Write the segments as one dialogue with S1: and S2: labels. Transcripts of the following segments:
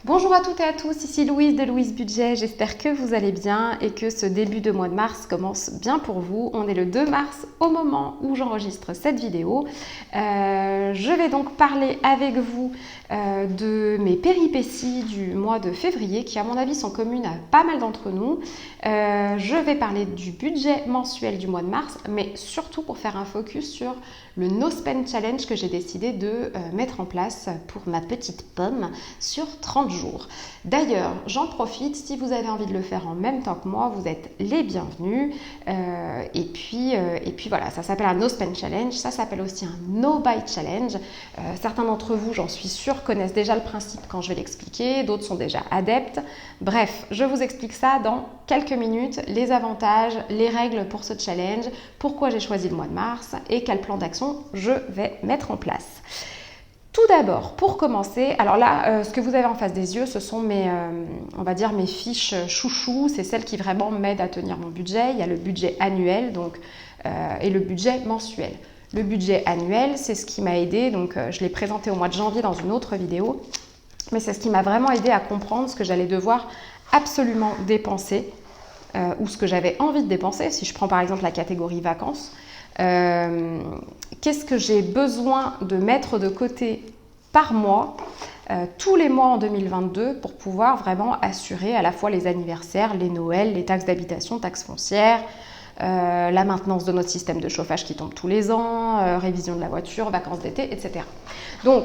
S1: Bonjour à toutes et à tous, ici Louise de Louise Budget, j'espère que vous allez bien et que ce début de mois de mars commence bien pour vous. On est le 2 mars au moment où j'enregistre cette vidéo. Je vais donc parler avec vous de mes péripéties du mois de février qui à mon avis sont communes à pas mal d'entre nous. Je vais parler du budget mensuel du mois de mars, mais surtout pour faire un focus sur le No Spend Challenge que j'ai décidé de mettre en place pour ma petite pomme sur 30 jours. D'ailleurs, j'en profite, si vous avez envie de le faire en même temps que moi, vous êtes les bienvenus. Et puis voilà, ça s'appelle un No Spend Challenge, ça s'appelle aussi un No Buy Challenge. Certains d'entre vous, j'en suis sûre, connaissent déjà le principe quand je vais l'expliquer, d'autres sont déjà adeptes. Bref, je vous explique ça dans quelques minutes, les avantages, les règles pour ce challenge, pourquoi j'ai choisi le mois de mars et quel plan d'action je vais mettre en place. Tout d'abord, pour commencer, alors là, ce que vous avez en face des yeux, ce sont on va dire mes fiches chouchou, c'est celles qui vraiment m'aident à tenir mon budget. Il y a le budget annuel et le budget mensuel. Le budget annuel, c'est ce qui m'a aidé, donc je l'ai présenté au mois de janvier dans une autre vidéo, mais c'est ce qui m'a vraiment aidé à comprendre ce que j'allais devoir absolument dépenser ou ce que j'avais envie de dépenser. Si je prends par exemple la catégorie vacances, qu'est-ce que j'ai besoin de mettre de côté par mois, tous les mois en 2022 pour pouvoir vraiment assurer à la fois les anniversaires, les Noëls, les taxes d'habitation, taxes foncières, la maintenance de notre système de chauffage qui tombe tous les ans, révision de la voiture, vacances d'été, etc. Donc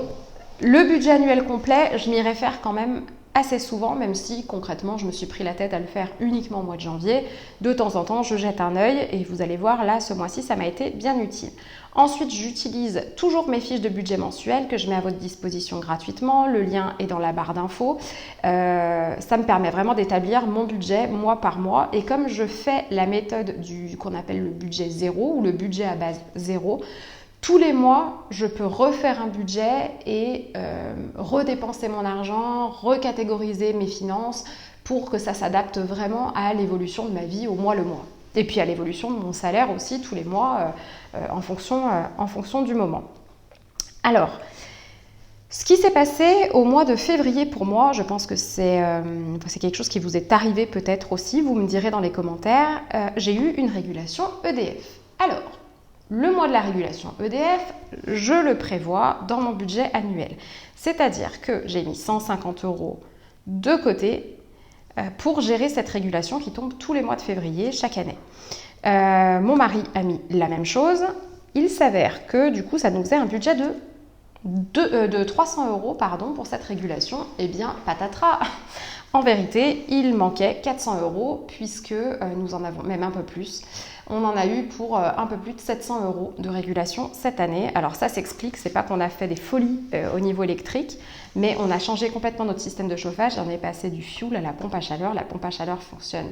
S1: le budget annuel complet, je m'y réfère quand même assez souvent, même si concrètement je me suis pris la tête à le faire uniquement au mois de janvier. De temps en temps, je jette un œil et vous allez voir, là, ce mois-ci, ça m'a été bien utile. Ensuite, j'utilise toujours mes fiches de budget mensuel que je mets à votre disposition gratuitement. Le lien est dans la barre d'infos. Ça me permet vraiment d'établir mon budget mois par mois. Et comme je fais la méthode qu'on appelle le budget zéro ou le budget à base zéro, tous les mois, je peux refaire un budget et redépenser mon argent, recatégoriser mes finances pour que ça s'adapte vraiment à l'évolution de ma vie au mois le mois. Et puis à l'évolution de mon salaire aussi tous les mois en fonction du moment. Alors, ce qui s'est passé au mois de février pour moi, je pense que c'est quelque chose qui vous est arrivé peut-être aussi, vous me direz dans les commentaires, j'ai eu une régulation EDF. Alors, le mois de la régulation EDF, je le prévois dans mon budget annuel. C'est-à-dire que j'ai mis 150 € de côté pour gérer cette régulation qui tombe tous les mois de février chaque année. Mon mari a mis la même chose. Il s'avère que du coup, ça nous faisait un budget de 300 € pour cette régulation. Eh bien, patatras. En vérité, il manquait 400 € puisque nous en avons même un peu plus. On en a eu pour un peu plus de 700 € de régulation cette année. Alors ça s'explique, c'est pas qu'on a fait des folies au niveau électrique, mais on a changé complètement notre système de chauffage. On est passé du fioul à la pompe à chaleur. La pompe à chaleur fonctionne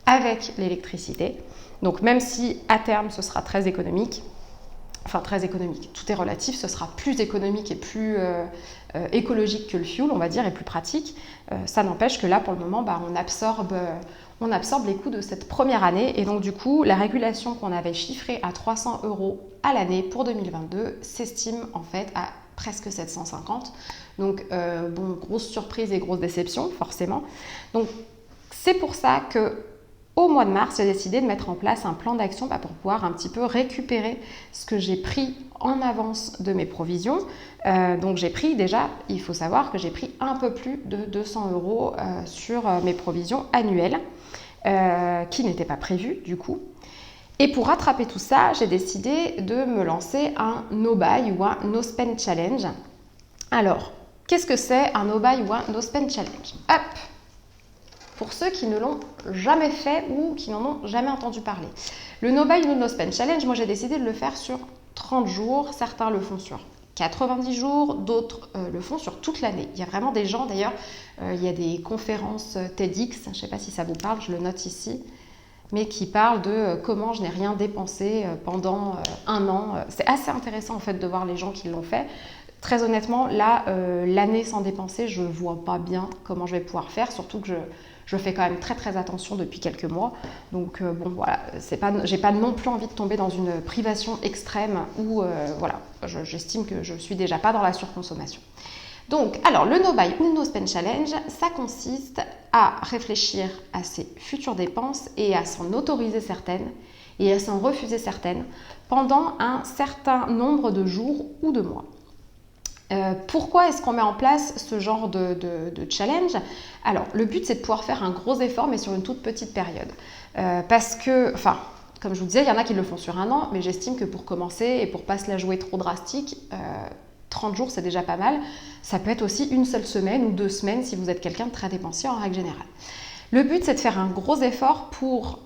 S1: avec l'électricité. Donc même si à terme ce sera très économique, tout est relatif, ce sera plus économique et plus écologique que le fioul, on va dire, et plus pratique. Ça n'empêche que là, pour le moment, on absorbe les coûts de cette première année. Et donc, du coup, la régulation qu'on avait chiffrée à 300 € à l'année pour 2022 s'estime en fait à presque 750. Donc, grosse surprise et grosse déception, forcément. Donc, c'est pour ça que au mois de mars, j'ai décidé de mettre en place un plan d'action pour pouvoir un petit peu récupérer ce que j'ai pris en avance de mes provisions. Donc j'ai pris déjà, il faut savoir que j'ai pris un peu plus de 200 € sur mes provisions annuelles, qui n'étaient pas prévues du coup. Et pour rattraper tout ça, j'ai décidé de me lancer un No Buy ou un No Spend Challenge. Alors, qu'est-ce que c'est un No Buy ou un No Spend Challenge ? Hop ! Pour ceux qui ne l'ont jamais fait ou qui n'en ont jamais entendu parler. Le No Buy ou No Spend Challenge, moi j'ai décidé de le faire sur 30 jours. Certains le font sur 90 jours, d'autres le font sur toute l'année. Il y a vraiment des gens, d'ailleurs, il y a des conférences TEDx, je ne sais pas si ça vous parle, je le note ici, mais qui parlent de comment je n'ai rien dépensé pendant un an. C'est assez intéressant en fait de voir les gens qui l'ont fait. Très honnêtement, là, l'année sans dépenser, je ne vois pas bien comment je vais pouvoir faire, surtout que je fais quand même très très attention depuis quelques mois. Donc voilà, j'ai pas non plus envie de tomber dans une privation extrême où j'estime que je suis déjà pas dans la surconsommation. Donc, alors le no buy ou le no spend challenge, ça consiste à réfléchir à ses futures dépenses et à s'en autoriser certaines et à s'en refuser certaines pendant un certain nombre de jours ou de mois. Pourquoi est-ce qu'on met en place ce genre de challenge? Alors, le but, c'est de pouvoir faire un gros effort, mais sur une toute petite période. Parce que, enfin, comme je vous disais, il y en a qui le font sur un an, mais j'estime que pour commencer et pour ne pas se la jouer trop drastique, 30 jours, c'est déjà pas mal. Ça peut être aussi une seule semaine ou 2 semaines si vous êtes quelqu'un de très dépensier en règle générale. Le but, c'est de faire un gros effort pour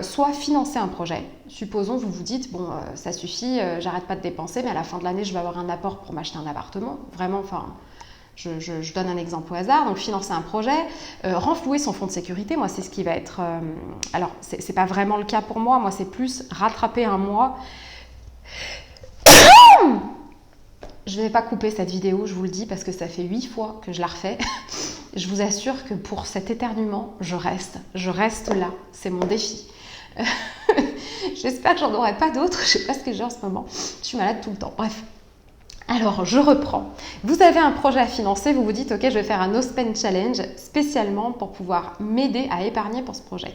S1: soit financer un projet. Supposons, vous vous dites, bon, ça suffit, j'arrête pas de dépenser, mais à la fin de l'année, je vais avoir un apport pour m'acheter un appartement. Vraiment, enfin, je donne un exemple au hasard. Donc, financer un projet, renflouer son fonds de sécurité, moi, c'est ce qui va être... alors, c'est pas vraiment le cas pour moi. Moi, c'est plus rattraper un mois. Je ne vais pas couper cette vidéo, je vous le dis, parce que ça fait 8 fois que je la refais. Je vous assure que pour cet éternuement, je reste là. C'est mon défi. J'espère que j'en aurai pas d'autres. Je ne sais pas ce que j'ai en ce moment. Je suis malade tout le temps. Bref. Alors, je reprends. Vous avez un projet à financer, vous vous dites, ok, je vais faire un no spend challenge spécialement pour pouvoir m'aider à épargner pour ce projet.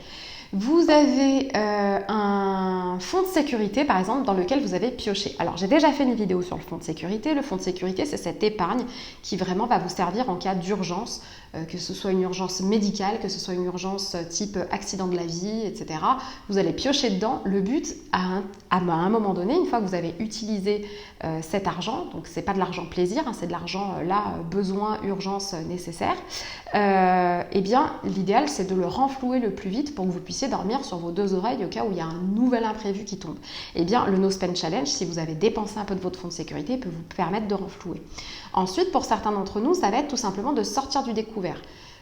S1: Vous avez un fonds de sécurité, par exemple, dans lequel vous avez pioché. Alors, j'ai déjà fait une vidéo sur le fonds de sécurité. Le fonds de sécurité, c'est cette épargne qui vraiment va vous servir en cas d'urgence, que ce soit une urgence médicale, que ce soit une urgence type accident de la vie, etc. Vous allez piocher dedans. Le but, à un moment donné, une fois que vous avez utilisé cet argent, donc c'est pas de l'argent plaisir, hein, c'est de l'argent besoin, urgence, nécessaire, eh bien, l'idéal, c'est de le renflouer le plus vite pour que vous puissiez dormir sur vos 2 oreilles au cas où il y a un nouvel imprévu qui tombe. Eh bien, le No Spend Challenge, si vous avez dépensé un peu de votre fonds de sécurité, peut vous permettre de renflouer. Ensuite, pour certains d'entre nous, ça va être tout simplement de sortir du découvert.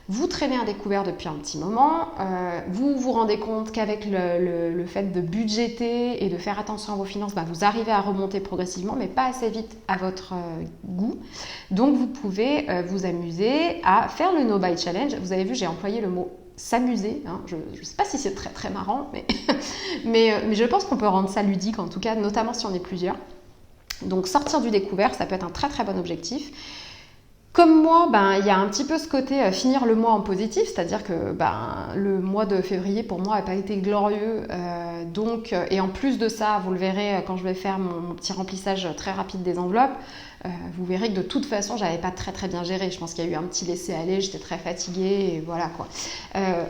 S1: Vous traînez un découvert depuis un petit moment, vous vous rendez compte qu'avec le fait de budgéter et de faire attention à vos finances, vous arrivez à remonter progressivement, mais pas assez vite à votre goût. Donc vous pouvez vous amuser à faire le No Buy Challenge. Vous avez vu, j'ai employé le mot s'amuser. Hein. Je ne sais pas si c'est très très marrant, mais je pense qu'on peut rendre ça ludique, en tout cas, notamment si on est plusieurs. Donc sortir du découvert, ça peut être un très très bon objectif. Comme moi, il y a un petit peu ce côté finir le mois en positif, c'est-à-dire que le mois de février pour moi n'a pas été glorieux. Et en plus de ça, vous le verrez quand je vais faire mon petit remplissage très rapide des enveloppes, vous verrez que de toute façon, j'avais pas très très bien géré. Je pense qu'il y a eu un petit laisser-aller, j'étais très fatiguée et voilà quoi.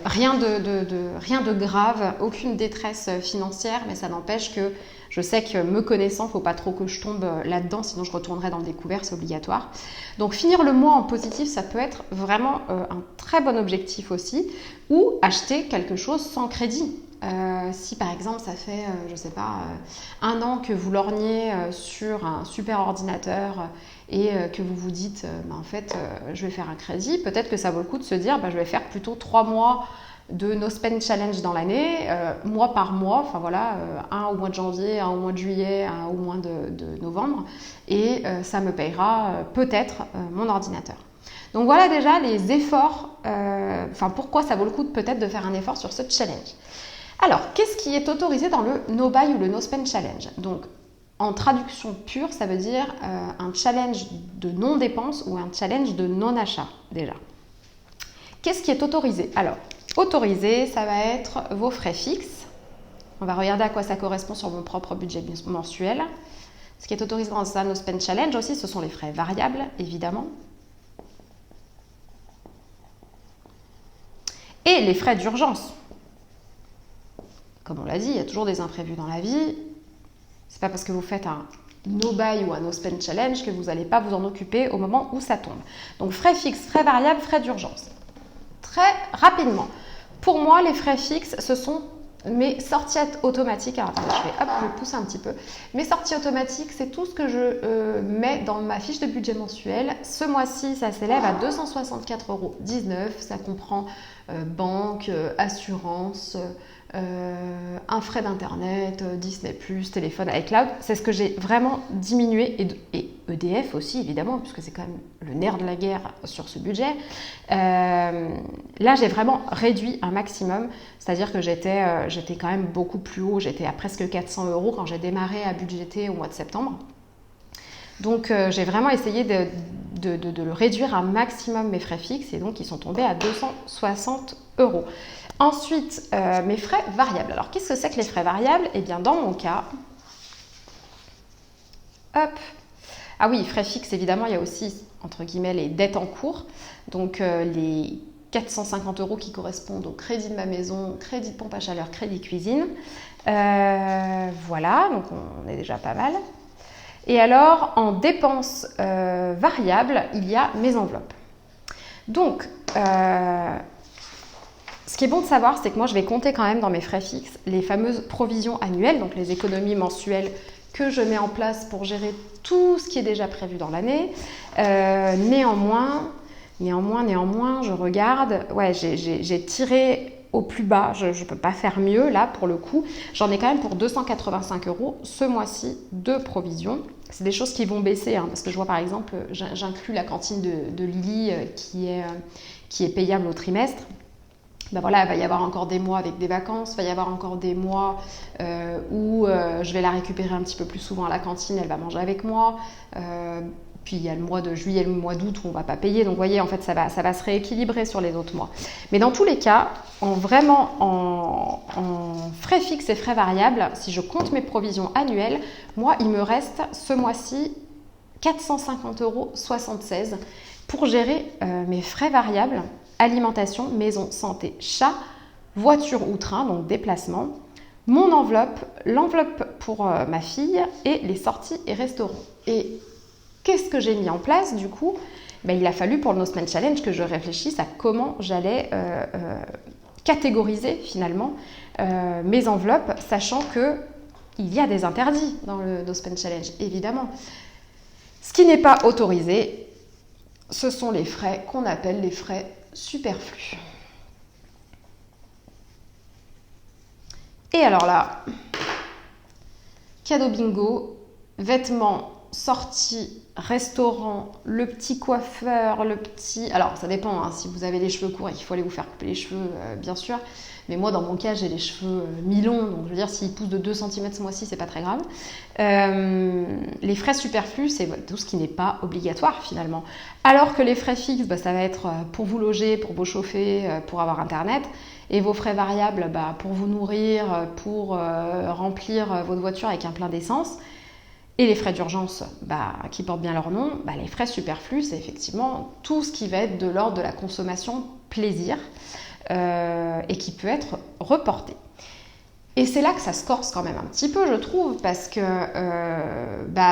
S1: Rien de grave, aucune détresse financière, mais ça n'empêche que je sais que me connaissant, il ne faut pas trop que je tombe là-dedans, sinon je retournerai dans le découvert, c'est obligatoire. Donc finir le mois en positif, ça peut être vraiment un très bon objectif aussi, ou acheter quelque chose sans crédit. Si par exemple ça fait, je sais pas, 1 an que vous lorgnez sur un super ordinateur et que vous vous dites, en fait, je vais faire un crédit, peut-être que ça vaut le coup de se dire, je vais faire plutôt 3 mois de No Spend Challenge dans l'année, mois par mois, enfin voilà, un au mois de janvier, un au mois de juillet, un au mois de novembre, et ça me payera peut-être mon ordinateur. Donc voilà déjà les efforts, pourquoi ça vaut le coup peut-être de faire un effort sur ce challenge. Alors, qu'est-ce qui est autorisé dans le No Buy ou le No Spend Challenge? Donc, en traduction pure, ça veut dire un challenge de non-dépense ou un challenge de non-achat, déjà. Qu'est-ce qui est autorisé? Alors, autorisé, ça va être vos frais fixes. On va regarder à quoi ça correspond sur mon propre budget mensuel. Ce qui est autorisé dans un No Spend Challenge aussi, ce sont les frais variables, évidemment. Et les frais d'urgence. Comme on l'a dit, il y a toujours des imprévus dans la vie. C'est pas parce que vous faites un No Buy ou un No Spend Challenge que vous n'allez pas vous en occuper au moment où ça tombe. Donc frais fixes, frais variables, frais d'urgence. Très rapidement. Pour moi, les frais fixes, ce sont mes sorties automatiques. Alors attendez, je vais pousser un petit peu. Mes sorties automatiques, c'est tout ce que je mets dans ma fiche de budget mensuel. Ce mois-ci, ça s'élève à 264,19 €. Ça comprend banque, assurance, un frais d'internet, Disney+, téléphone, iCloud. C'est ce que j'ai vraiment diminué, et EDF aussi évidemment, puisque c'est quand même le nerf de la guerre sur ce budget. Là j'ai vraiment réduit un maximum, c'est-à-dire que j'étais quand même beaucoup plus haut, j'étais à presque 400 € quand j'ai démarré à budgéter au mois de septembre. Donc j'ai vraiment essayé de le réduire un maximum mes frais fixes et donc ils sont tombés à 260 euros. Ensuite, mes frais variables. Alors qu'est-ce que c'est que les frais variables? Eh bien dans mon cas, hop, ah oui, frais fixes évidemment, il y a aussi entre guillemets les dettes en cours, donc les 450 euros qui correspondent au crédit de ma maison, crédit de pompe à chaleur, crédit cuisine. Voilà, donc on est déjà pas mal. Et alors, en dépenses variables, il y a mes enveloppes. Donc, ce qui est bon de savoir, c'est que moi, je vais compter quand même dans mes frais fixes les fameuses provisions annuelles, donc les économies mensuelles que je mets en place pour gérer tout ce qui est déjà prévu dans l'année. Néanmoins, je regarde, ouais, j'ai tiré au plus bas, je ne peux pas faire mieux là pour le coup. J'en ai quand même pour 285 euros ce mois-ci de provisions. C'est des choses qui vont baisser, hein, parce que je vois par exemple, j'inclus la cantine de Lily qui est payable au trimestre. Ben voilà, il va y avoir encore des mois avec des vacances, il va y avoir encore des mois où je vais la récupérer un petit peu plus souvent à la cantine, elle va manger avec moi. Puis il y a le mois de juillet et le mois d'août où on ne va pas payer. Donc vous voyez, en fait, ça va se rééquilibrer sur les autres mois. Mais dans tous les cas, en frais fixes et frais variables, si je compte mes provisions annuelles, moi, il me reste ce mois-ci 450,76 euros pour gérer mes frais variables, alimentation, maison, santé, chat, voiture ou train, donc déplacement, mon enveloppe, l'enveloppe pour ma fille et les sorties et restaurants. Et qu'est-ce que j'ai mis en place du coup? Ben, il a fallu pour le No Spend Challenge que je réfléchisse à comment j'allais catégoriser finalement mes enveloppes, sachant qu'il y a des interdits dans le No Spend Challenge, évidemment. Ce qui n'est pas autorisé, ce sont les frais qu'on appelle les frais superflus. Et alors là, cadeau bingo, vêtements, sorties, restaurant, le petit coiffeur, le petit... Alors ça dépend, hein, si vous avez les cheveux courts et qu'il faut aller vous faire couper les cheveux, bien sûr. Mais moi, dans mon cas, j'ai les cheveux mi-longs, donc je veux dire, s'ils poussent de 2 cm ce mois-ci, c'est pas très grave. Les frais superflus, c'est tout ce qui n'est pas obligatoire finalement. Alors que les frais fixes, bah, ça va être pour vous loger, pour vous chauffer, pour avoir internet. Et vos frais variables, bah, pour vous nourrir, pour remplir votre voiture avec un plein d'essence. Et les frais d'urgence, bah, qui portent bien leur nom, bah, les frais superflus, c'est effectivement tout ce qui va être de l'ordre de la consommation plaisir et qui peut être reporté. Et c'est là que ça se corse quand même un petit peu, je trouve, parce que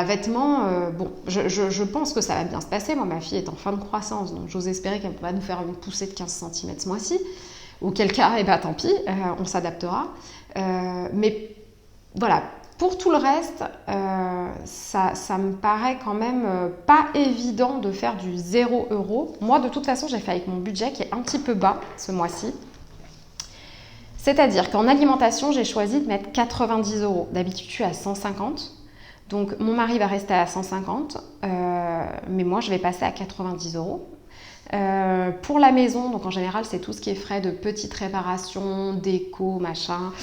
S1: vêtements, bon, je pense que ça va bien se passer. Moi, ma fille est en fin de croissance, donc j'ose espérer qu'elle va nous faire une poussée de 15 cm ce mois-ci. Auquel cas, eh ben, tant pis, on s'adaptera. Mais voilà, pour tout le reste, ça me paraît quand même pas évident de faire du 0 €. Moi, de toute façon, j'ai fait avec mon budget qui est un petit peu bas ce mois-ci. C'est-à-dire qu'en alimentation, j'ai choisi de mettre 90 €. D'habitude, je suis à 150. Donc, mon mari va rester à 150, mais moi, je vais passer à 90 €. Pour la maison, donc en général c'est tout ce qui est frais de petites réparations, déco, machin,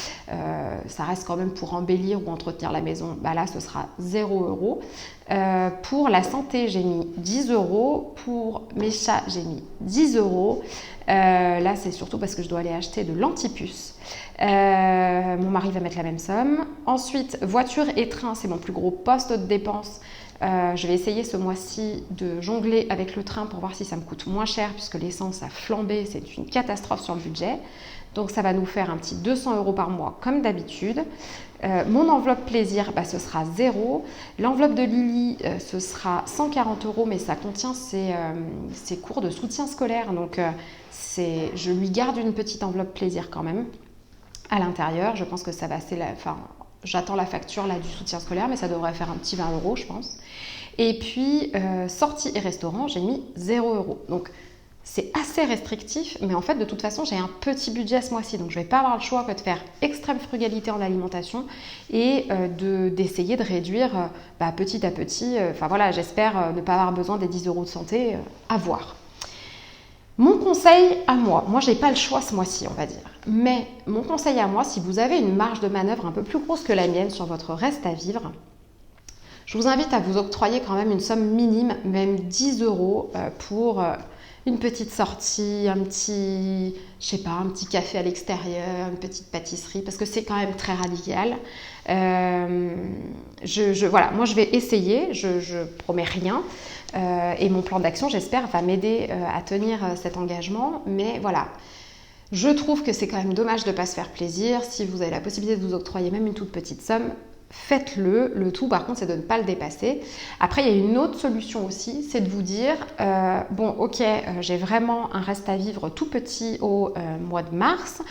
S1: ça reste quand même pour embellir ou entretenir la maison, bah là ce sera 0 €. Pour la santé j'ai mis 10 €, pour mes chats j'ai mis 10 €, là c'est surtout parce que je dois aller acheter de l'antipuce. Mon mari va mettre la même somme. Ensuite voiture et train, c'est mon plus gros poste de dépense. Je vais essayer ce mois-ci de jongler avec le train pour voir si ça me coûte moins cher puisque l'essence a flambé, c'est une catastrophe sur le budget. Donc ça va nous faire un petit 200 € par mois comme d'habitude. Mon enveloppe plaisir, bah, ce sera 0. L'enveloppe de Lily, ce sera 140 €, mais ça contient ses cours de soutien scolaire. Donc je lui garde une petite enveloppe plaisir quand même à l'intérieur. Je pense que ça va... J'attends la facture là, du soutien scolaire, mais ça devrait faire un petit 20 €, je pense. Et puis, sorties et restaurants, j'ai mis 0 €. Donc, c'est assez restrictif, mais en fait, de toute façon, j'ai un petit budget ce mois-ci. Donc, je ne vais pas avoir le choix que de faire extrême frugalité en alimentation et d'essayer de réduire petit à petit. Voilà, j'espère ne pas avoir besoin des 10 € de santé à voir. Mon conseil à moi j'ai pas le choix ce mois-ci on va dire, mais mon conseil à moi, si vous avez une marge de manœuvre un peu plus grosse que la mienne sur votre reste à vivre, je vous invite à vous octroyer quand même une somme minime, même 10 euros pour une petite sortie, un petit café à l'extérieur, une petite pâtisserie, parce que c'est quand même très radical. Voilà, moi je vais essayer, je promets rien. Et mon plan d'action, j'espère, va m'aider à tenir cet engagement. Mais voilà, je trouve que c'est quand même dommage de ne pas se faire plaisir. Si vous avez la possibilité de vous octroyer même une toute petite somme, faites-le. Le tout, par contre, c'est de ne pas le dépasser. Après, il y a une autre solution aussi, c'est de vous dire, bon, ok, j'ai vraiment un reste à vivre tout petit au mois de mars,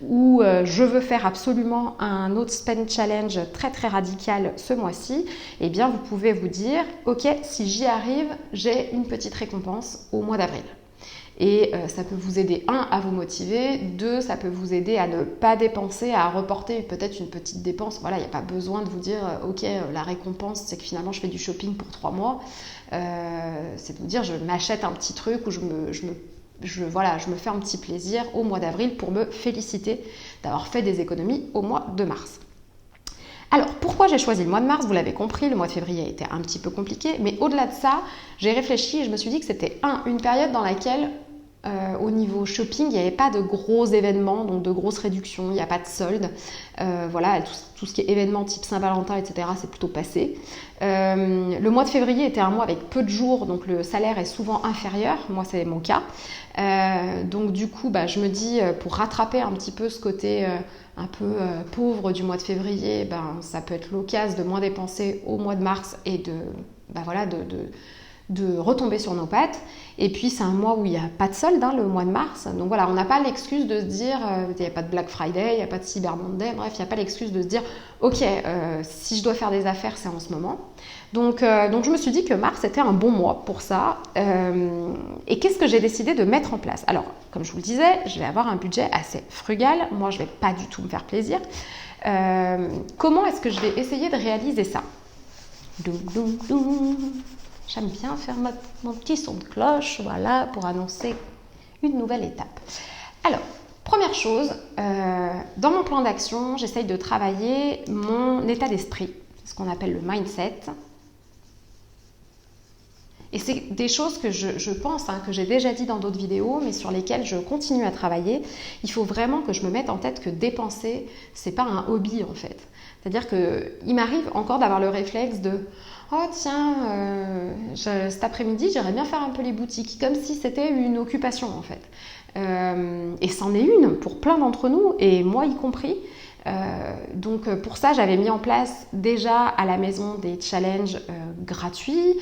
S1: où je veux faire absolument un autre spend challenge très très radical ce mois-ci. Eh bien, vous pouvez vous dire, ok, si j'y arrive, j'ai une petite récompense au mois d'avril. Et ça peut vous aider, à vous motiver, 2, ça peut vous aider à ne pas dépenser, à reporter peut-être une petite dépense. Voilà, il n'y a pas besoin de vous dire, ok, la récompense, c'est que finalement, je fais du shopping pour 3 mois. C'est de vous dire, je m'achète un petit truc ou je me fais un petit plaisir au mois d'avril pour me féliciter d'avoir fait des économies au mois de mars. Alors, pourquoi j'ai choisi le mois de mars? Vous l'avez compris, le mois de février a été un petit peu compliqué, mais au-delà de ça, j'ai réfléchi et je me suis dit que c'était une période dans laquelle, au niveau shopping, il n'y avait pas de gros événements, donc de grosses réductions, il n'y a pas de soldes. Voilà, tout ce qui est événements type Saint-Valentin, etc., c'est plutôt passé. Le mois de février était un mois avec peu de jours, donc le salaire est souvent inférieur. Moi, c'est mon cas. Donc du coup, je me dis, pour rattraper un petit peu ce côté un peu pauvre du mois de février, ça peut être l'occasion de moins dépenser au mois de mars et de retomber sur nos pattes. Et puis c'est un mois où il n'y a pas de solde, le mois de mars. Donc voilà, on n'a pas l'excuse de se dire, il n'y a pas de Black Friday, il n'y a pas de Cyber Monday, bref, il n'y a pas l'excuse de se dire, ok, si je dois faire des affaires, c'est en ce moment. Donc je me suis dit que mars était un bon mois pour ça. Et qu'est-ce que j'ai décidé de mettre en place? Alors, comme je vous le disais, je vais avoir un budget assez frugal. Moi, je ne vais pas du tout me faire plaisir. Comment est-ce que je vais essayer de réaliser ça? J'aime bien faire mon petit son de cloche, voilà, pour annoncer une nouvelle étape. Alors, première chose, dans mon plan d'action, j'essaye de travailler mon état d'esprit, ce qu'on appelle le mindset. Et c'est des choses que je pense, que j'ai déjà dit dans d'autres vidéos, mais sur lesquelles je continue à travailler. Il faut vraiment que je me mette en tête que dépenser, c'est pas un hobby en fait. C'est-à-dire qu'il m'arrive encore d'avoir le réflexe de « Oh tiens, cet après-midi, j'irais bien faire un peu les boutiques », comme si c'était une occupation en fait. Et c'en est une pour plein d'entre nous, et moi y compris. Donc pour ça, j'avais mis en place déjà à la maison des challenges gratuits.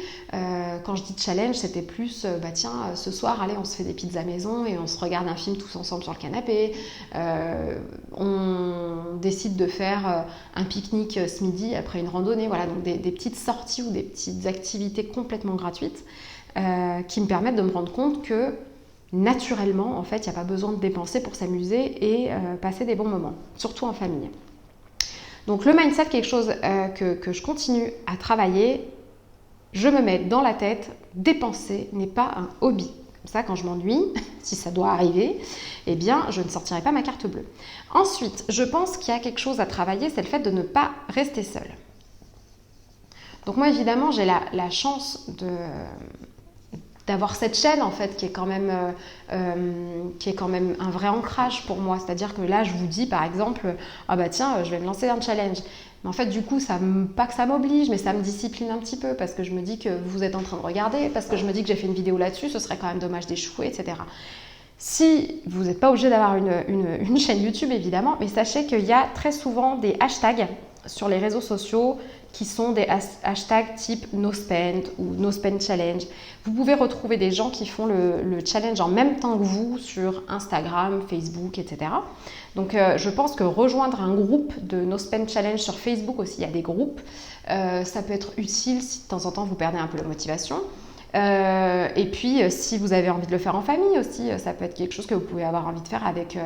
S1: Quand je dis challenge, c'était plus tiens, ce soir, allez, on se fait des pizzas maison et on se regarde un film tous ensemble sur le canapé. On décide de faire un pique-nique ce midi après une randonnée. Voilà, donc des petites sorties ou des petites activités complètement gratuites qui me permettent de me rendre compte que naturellement, en fait, il n'y a pas besoin de dépenser pour s'amuser et passer des bons moments, surtout en famille. Donc le mindset, quelque chose que je continue à travailler. Je me mets dans la tête, dépenser n'est pas un hobby. Comme ça, quand je m'ennuie, si ça doit arriver, eh bien, je ne sortirai pas ma carte bleue. Ensuite, je pense qu'il y a quelque chose à travailler, c'est le fait de ne pas rester seule. Donc moi, évidemment, j'ai la chance d'avoir cette chaîne en fait qui est quand même un vrai ancrage pour moi, c'est-à-dire que là je vous dis par exemple tiens je vais me lancer un challenge, mais en fait du coup pas que ça m'oblige mais ça me discipline un petit peu parce que je me dis que vous êtes en train de regarder, parce que je me dis que j'ai fait une vidéo là-dessus, ce serait quand même dommage d'échouer, etc. Si vous n'êtes pas obligé d'avoir une chaîne YouTube évidemment, mais sachez qu'il y a très souvent des hashtags sur les réseaux sociaux qui sont des hashtags type NoSpend ou NoSpend Challenge. Vous pouvez retrouver des gens qui font le challenge en même temps que vous sur Instagram, Facebook, etc. Donc je pense que rejoindre un groupe de NoSpend Challenge sur Facebook aussi, il y a des groupes, ça peut être utile si de temps en temps vous perdez un peu la motivation. Et puis si vous avez envie de le faire en famille aussi, ça peut être quelque chose que vous pouvez avoir envie de faire avec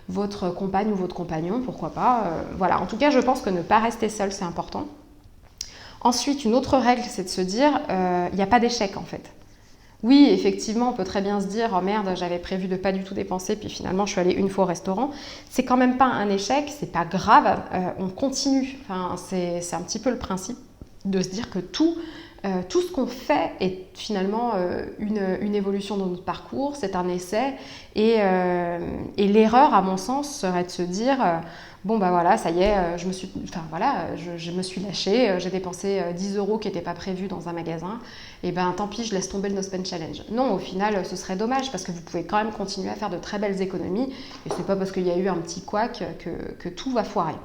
S1: votre compagne ou votre compagnon, pourquoi pas. Voilà, en tout cas je pense que ne pas rester seul c'est important. Ensuite, une autre règle, c'est de se dire, il n'y a pas d'échec en fait. Oui, effectivement, on peut très bien se dire, oh merde, j'avais prévu de pas du tout dépenser, puis finalement je suis allée une fois au restaurant. C'est quand même pas un échec, c'est pas grave, on continue. Enfin, c'est un petit peu le principe. de se dire que tout ce qu'on fait est finalement une évolution dans notre parcours, c'est un essai. Et l'erreur, à mon sens, serait de se dire bon, bah voilà, ça y est, je me suis lâchée, j'ai dépensé 10 € qui n'étaient pas prévus dans un magasin, et ben tant pis, je laisse tomber le No Spend Challenge. Non, au final, ce serait dommage parce que vous pouvez quand même continuer à faire de très belles économies, et c'est pas parce qu'il y a eu un petit couac que tout va foirer.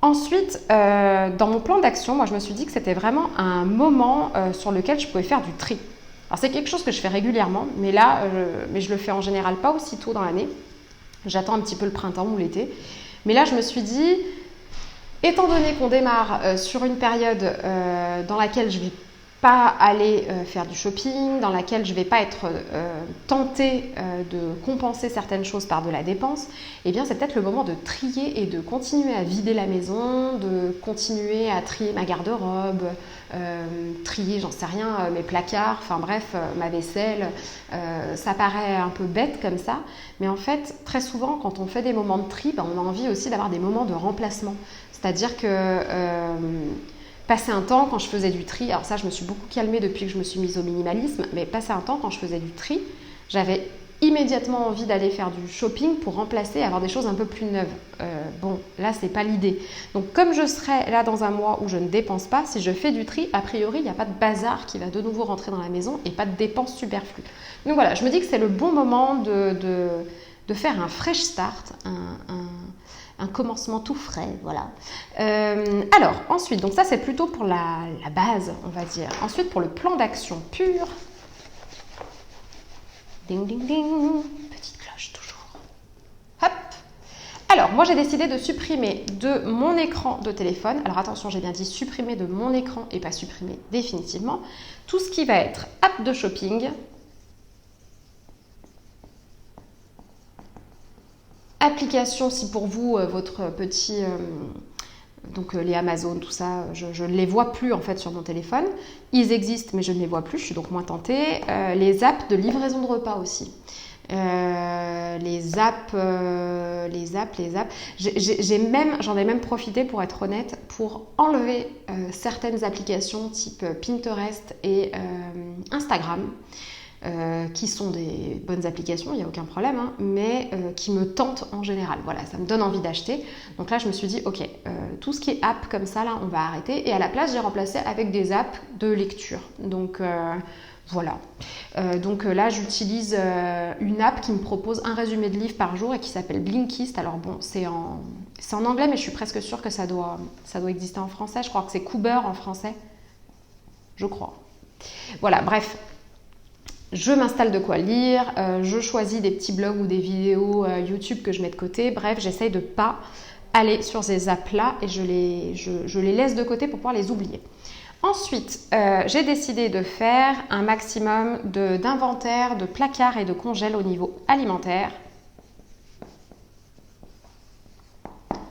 S1: Ensuite, dans mon plan d'action, moi je me suis dit que c'était vraiment un moment sur lequel je pouvais faire du tri. Alors c'est quelque chose que je fais régulièrement, mais là, je le fais en général pas aussitôt dans l'année. J'attends un petit peu le printemps ou l'été. Mais là, je me suis dit, étant donné qu'on démarre sur une période dans laquelle je vais pas aller faire du shopping, dans laquelle je vais pas être tentée de compenser certaines choses par de la dépense, eh bien c'est peut-être le moment de trier et de continuer à vider la maison, de continuer à trier ma garde-robe, trier, j'en sais rien, mes placards, enfin bref, ma vaisselle. Ça paraît un peu bête comme ça, mais en fait, très souvent, quand on fait des moments de tri, on a envie aussi d'avoir des moments de remplacement. C'est-à-dire que passer un temps quand je faisais du tri, alors ça je me suis beaucoup calmée depuis que je me suis mise au minimalisme, mais passer un temps quand je faisais du tri, j'avais immédiatement envie d'aller faire du shopping pour remplacer, avoir des choses un peu plus neuves. Bon, là c'est pas l'idée. Donc comme je serai là dans un mois où je ne dépense pas, si je fais du tri, a priori il n'y a pas de bazar qui va de nouveau rentrer dans la maison et pas de dépenses superflues. Donc voilà, je me dis que c'est le bon moment de faire un fresh start, un commencement tout frais, voilà. Alors, ensuite, donc ça c'est plutôt pour la base, on va dire. Ensuite, pour le plan d'action pur. Ding, ding, ding. Petite cloche, toujours. Hop. Alors, moi j'ai décidé de supprimer de mon écran de téléphone. Alors attention, j'ai bien dit supprimer de mon écran et pas supprimer définitivement. Tout ce qui va être app de shopping, application, si pour vous, votre petit... donc les Amazon, tout ça, je ne les vois plus en fait sur mon téléphone. Ils existent, mais je ne les vois plus, je suis donc moins tentée. Les apps de livraison de repas aussi. Les apps. J'en ai même profité, pour être honnête, pour enlever certaines applications type Pinterest et Instagram. Qui sont des bonnes applications, il n'y a aucun problème, hein, mais qui me tentent en général. Voilà, ça me donne envie d'acheter. Donc là, je me suis dit, ok, tout ce qui est app comme ça, là, on va arrêter. Et à la place, j'ai remplacé avec des apps de lecture. Donc voilà. Donc là, j'utilise une app qui me propose un résumé de livre par jour et qui s'appelle Blinkist. Alors bon, c'est en anglais, mais je suis presque sûre que ça doit exister en français. Je crois que c'est Cooper en français. Je crois. Voilà, bref. Je m'installe de quoi lire, je choisis des petits blogs ou des vidéos YouTube que je mets de côté. Bref, j'essaye de ne pas aller sur ces apps-là et je les laisse de côté pour pouvoir les oublier. Ensuite, j'ai décidé de faire un maximum d'inventaire, de placards et de congèles au niveau alimentaire.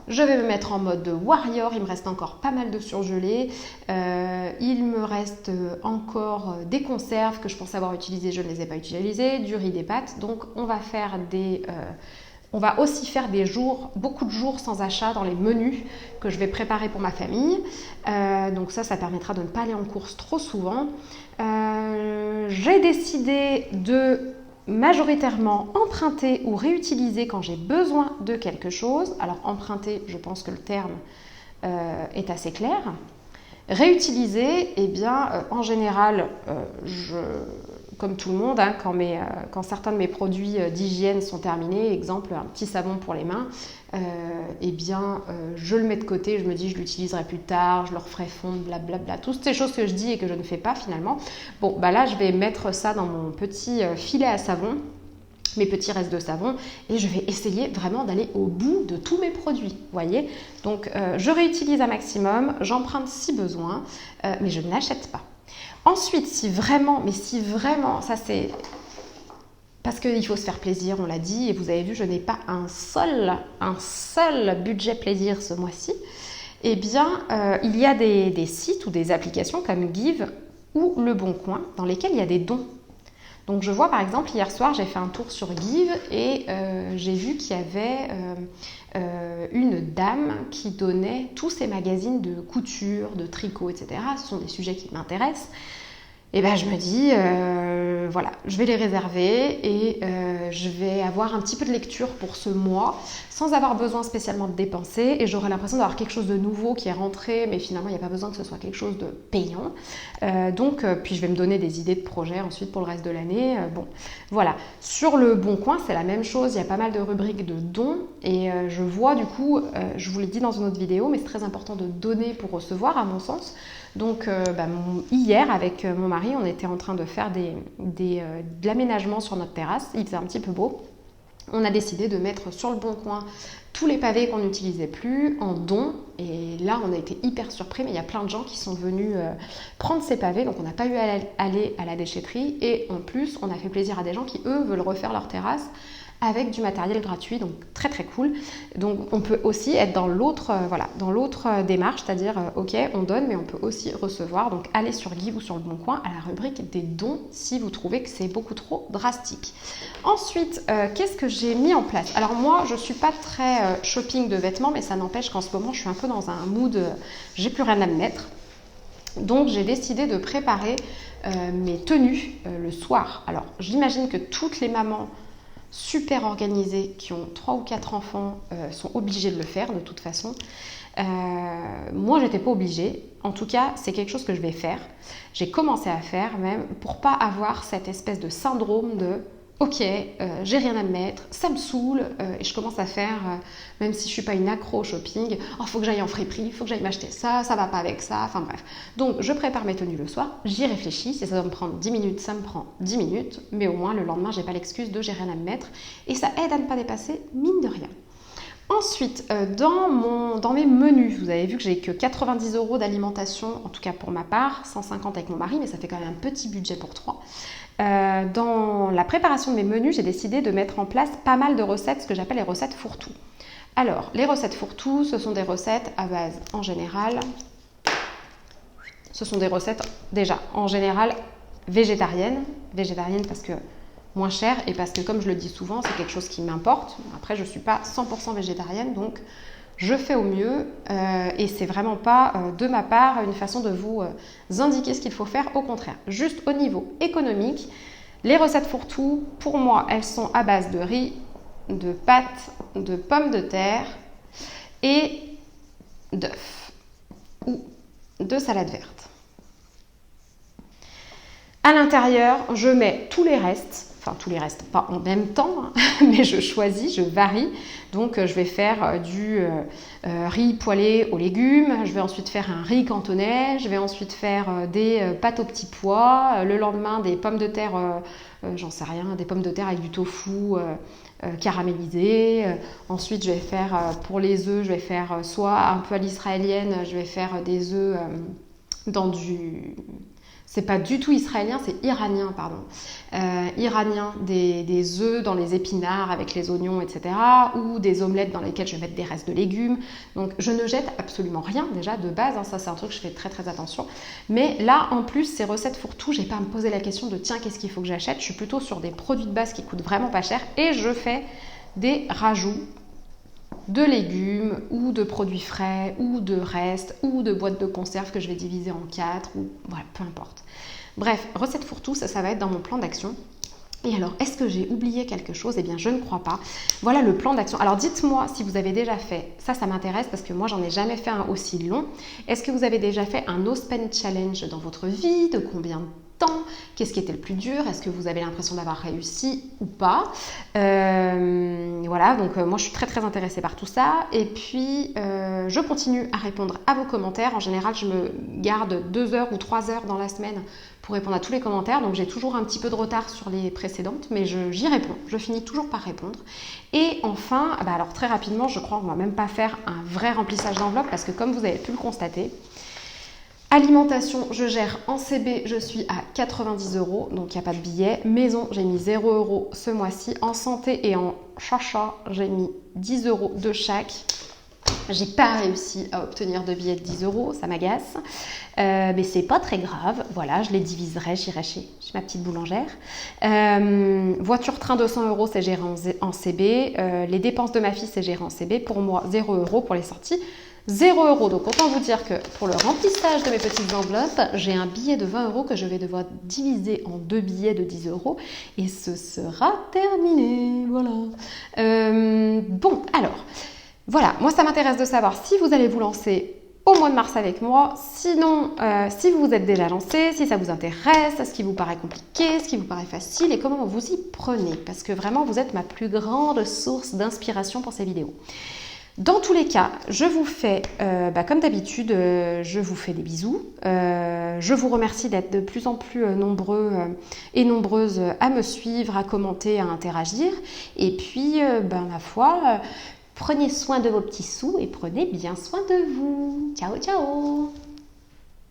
S1: Je vais me mettre en mode warrior, il me reste encore pas mal de surgelés. Il me reste encore des conserves que je pense avoir utilisées, je ne les ai pas utilisées, du riz, des pâtes. Donc on va aussi faire beaucoup de jours sans achat dans les menus que je vais préparer pour ma famille. Donc ça permettra de ne pas aller en course trop souvent. J'ai décidé de majoritairement emprunter ou réutiliser quand j'ai besoin de quelque chose. Alors emprunter, je pense que le terme est assez clair. Réutiliser, eh bien, en général, comme tout le monde, hein, quand certains de mes produits d'hygiène sont terminés, exemple un petit savon pour les mains, eh bien, je le mets de côté, je me dis je l'utiliserai plus tard, je le referai fondre, blablabla, toutes ces choses que je dis et que je ne fais pas finalement. Bon, bah là, je vais mettre ça dans mon petit filet à savon, mes petits restes de savon, et je vais essayer vraiment d'aller au bout de tous mes produits, vous voyez. Donc, je réutilise un maximum, j'emprunte si besoin, mais je n'achète pas. Ensuite, si vraiment, ça c'est... Parce qu'il faut se faire plaisir, on l'a dit, et vous avez vu, je n'ai pas un seul budget plaisir ce mois-ci. Eh bien, il y a des sites ou des applications comme Give ou Le Bon Coin dans lesquels il y a des dons. Donc je vois par exemple, hier soir, j'ai fait un tour sur Give et j'ai vu qu'il y avait une dame qui donnait tous ses magazines de couture, de tricot, etc. Ce sont des sujets qui m'intéressent. Et ben je me dis, voilà, je vais les réserver et je vais avoir un petit peu de lecture pour ce mois sans avoir besoin spécialement de dépenser et j'aurai l'impression d'avoir quelque chose de nouveau qui est rentré, mais finalement il n'y a pas besoin que ce soit quelque chose de payant. Puis je vais me donner des idées de projets ensuite pour le reste de l'année. Bon, voilà. Sur le Bon Coin, c'est la même chose, il y a pas mal de rubriques de dons et je vois du coup, je vous l'ai dit dans une autre vidéo, mais c'est très important de donner pour recevoir à mon sens. Donc hier avec mon mari, on était en train de faire de l'aménagement sur notre terrasse, il faisait un petit peu beau. On a décidé de mettre sur le Bon Coin tous les pavés qu'on n'utilisait plus en don. Et là, on a été hyper surpris, mais il y a plein de gens qui sont venus prendre ces pavés. Donc, on n'a pas eu à aller à la déchetterie. Et en plus, on a fait plaisir à des gens qui, eux, veulent refaire leur terrasse avec du matériel gratuit, donc très très cool. Donc on peut aussi être dans l'autre démarche, c'est-à-dire ok, on donne, mais on peut aussi recevoir. Donc allez sur Give ou sur le Bon Coin à la rubrique des dons si vous trouvez que c'est beaucoup trop drastique. Ensuite, qu'est-ce que j'ai mis en place? Alors moi, je suis pas très shopping de vêtements, mais ça n'empêche qu'en ce moment, je suis un peu dans un mood, j'ai plus rien à me mettre. Donc j'ai décidé de préparer mes tenues le soir. Alors j'imagine que toutes les mamans super organisées qui ont 3 ou 4 enfants sont obligées de le faire de toute façon. Moi, j'étais pas obligée. En tout cas, c'est quelque chose que je vais faire. J'ai commencé à faire même pour pas avoir cette espèce de syndrome de ok, j'ai rien à me mettre, ça me saoule et je commence à faire, même si je suis pas une accro au shopping, oh, faut que j'aille en friperie, il faut que j'aille m'acheter ça, ça va pas avec ça, enfin bref. Donc je prépare mes tenues le soir, j'y réfléchis, si ça doit me prendre 10 minutes, ça me prend 10 minutes, mais au moins le lendemain, j'ai pas l'excuse de j'ai rien à me mettre et ça aide à ne pas dépasser, mine de rien. Ensuite, dans mes menus, vous avez vu que j'ai que 90 € d'alimentation, en tout cas pour ma part, 150 avec mon mari, mais ça fait quand même un petit budget pour 3. Dans la préparation de mes menus, j'ai décidé de mettre en place pas mal de recettes, ce que j'appelle les recettes fourre-tout. Alors, les recettes fourre-tout, ce sont des recettes à base, en général, végétariennes parce que moins cher et parce que, comme je le dis souvent, c'est quelque chose qui m'importe. Après, je ne suis pas 100% végétarienne, donc je fais au mieux et c'est vraiment pas de ma part une façon de vous indiquer ce qu'il faut faire. Au contraire, juste au niveau économique, les recettes fourre-tout, pour moi, elles sont à base de riz, de pâtes, de pommes de terre et d'œufs ou de salade verte. À l'intérieur, je mets tous les restes, pas en même temps, hein, mais je choisis, je varie. Donc je vais faire du riz poêlé aux légumes, je vais ensuite faire un riz cantonais, je vais ensuite faire des pâtes aux petits pois, le lendemain des pommes de terre, j'en sais rien, des pommes de terre avec du tofu caramélisé. Ensuite je vais faire, pour les œufs, je vais faire soit un peu à l'israélienne, je vais faire des œufs dans du... C'est pas du tout israélien, c'est iranien, pardon. Iranien, des œufs dans les épinards avec les oignons, etc. Ou des omelettes dans lesquelles je vais mettre des restes de légumes. Donc je ne jette absolument rien déjà de base, hein, ça c'est un truc que je fais très très attention. Mais là en plus, ces recettes fourre-tout, j'ai pas à me poser la question de tiens, qu'est-ce qu'il faut que j'achète. Je suis plutôt sur des produits de base qui coûtent vraiment pas cher et je fais des rajouts de légumes ou de produits frais ou de restes ou de boîtes de conserve que je vais diviser en 4 ou voilà, peu importe. Bref, recette fourre-tout, ça va être dans mon plan d'action. Et alors, est-ce que j'ai oublié quelque chose? Eh bien, je ne crois pas. Voilà le plan d'action. Alors, dites-moi si vous avez déjà fait, ça m'intéresse parce que moi, j'en ai jamais fait un aussi long. Est-ce que vous avez déjà fait un No Spend Challenge dans votre vie? De combien de temps? Qu'est-ce qui était le plus dur? Est-ce que vous avez l'impression d'avoir réussi ou pas? Voilà, donc moi je suis très très intéressée par tout ça. Et puis je continue à répondre à vos commentaires. En général, je me garde 2 heures ou 3 heures dans la semaine pour répondre à tous les commentaires. Donc j'ai toujours un petit peu de retard sur les précédentes, mais j'y réponds. Je finis toujours par répondre. Et enfin, alors très rapidement, je crois qu'on ne va même pas faire un vrai remplissage d'enveloppe parce que comme vous avez pu le constater, alimentation, je gère en CB, je suis à 90 €, donc il n'y a pas de billet. Maison, j'ai mis 0 € ce mois-ci. En santé et en chacha, j'ai mis 10 € de chaque. J'ai pas réussi à obtenir de billets de 10 euros, ça m'agace. Mais c'est pas très grave. Voilà, je les diviserai, j'irai chez ma petite boulangère. Voiture train 200 euros, c'est géré en CB. Les dépenses de ma fille, c'est géré en CB. Pour moi, 0 euros pour les sorties. 0 euros. Donc autant vous dire que pour le remplissage de mes petites enveloppes, j'ai un billet de 20 euros que je vais devoir diviser en 2 billets de 10 euros et ce sera terminé. Voilà. Bon, alors, voilà, moi ça m'intéresse de savoir si vous allez vous lancer au mois de mars avec moi. Sinon, si vous vous êtes déjà lancé, si ça vous intéresse, ce qui vous paraît compliqué, ce qui vous paraît facile et comment vous y prenez. Parce que vraiment, vous êtes ma plus grande source d'inspiration pour ces vidéos. Dans tous les cas, je vous fais, comme d'habitude, je vous fais des bisous. Je vous remercie d'être de plus en plus nombreux et nombreuses à me suivre, à commenter, à interagir. Et puis, ma foi, prenez soin de vos petits sous et prenez bien soin de vous. Ciao, ciao!